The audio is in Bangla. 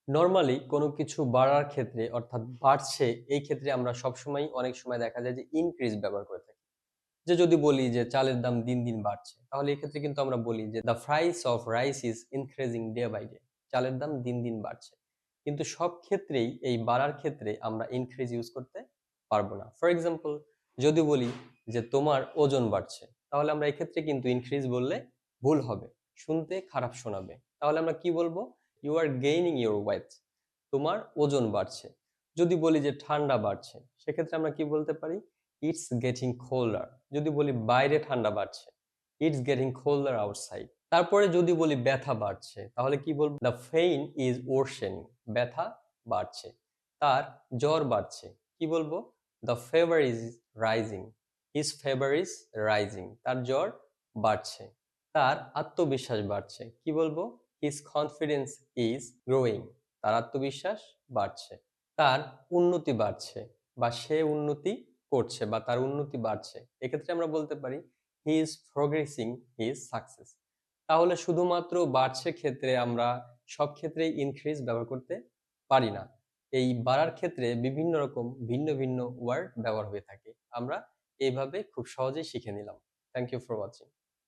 নরমালি কোনো কিছু বাড়ার ক্ষেত্রে অর্থাৎ বাড়ছে, এই ক্ষেত্রে আমরা সবসময়ই অনেক সময় দেখা যায় যে ইনক্রিজ ব্যবহার করে থাকি। যে যদি বলি যে চালের দাম দিন, দিন বাড়ছে, তাহলে এক্ষেত্রে কিন্তু আমরা বলি যে "The price of rice is increasing day by day" চালের দাম দিন, দিন বাড়ছে। কিন্তু সব ক্ষেত্রেই এই বাড়ার ক্ষেত্রে আমরা increase ইউজ করতে পারব না। ফর এক্সাম্পল যদি বলি যে তোমার ওজন বাড়ছে, তাহলে আমরা এক্ষেত্রে কিন্তু increase বললে ভুল হবে। শুনতে খারাপ শোনাবে। তাহলে আমরা কি বলব? "You are gaining your weight" তোমার ওজন বাড়ছে। যদি বলি যে ঠান্ডা বাড়ছে, সেক্ষেত্রে আমরা কি বলতে পারি? "It's getting colder" যদি বলি বাইরে ঠান্ডা বাড়ছে, "It's getting colder outside" তারপরে যদি বলি ব্যথা বাড়ছে, তাহলে কি বলব? "The pain is worsening" ব্যথা বাড়ছে। তার জ্বর বাড়ছে, কি বলবো? "The fever is rising" his fever is rising তার জ্বর বাড়ছে। তার আত্মবিশ্বাস বাড়ছে, কি বলবো? "His confidence is growing" তার আত্মবিশ্বাস বাড়ছে। তার উন্নতি বাড়ছে বা সে উন্নতি করছে বা তার উন্নতি বাড়ছে। এক্ষেত্রে আমরা বলতে পারি "He is progressing his success" তাহলে শুধুমাত্র বাড়ছে ক্ষেত্রে আমরা সব ক্ষেত্রেই increase ব্যবহার করতে পারি না। এই বাড়ার ক্ষেত্রে বিভিন্ন রকম ভিন্ন, ভিন্ন ওয়ার্ড ব্যবহার হয়ে থাকে। আমরা এইভাবে খুব সহজেই শিখে নিলাম। Thank you for watching.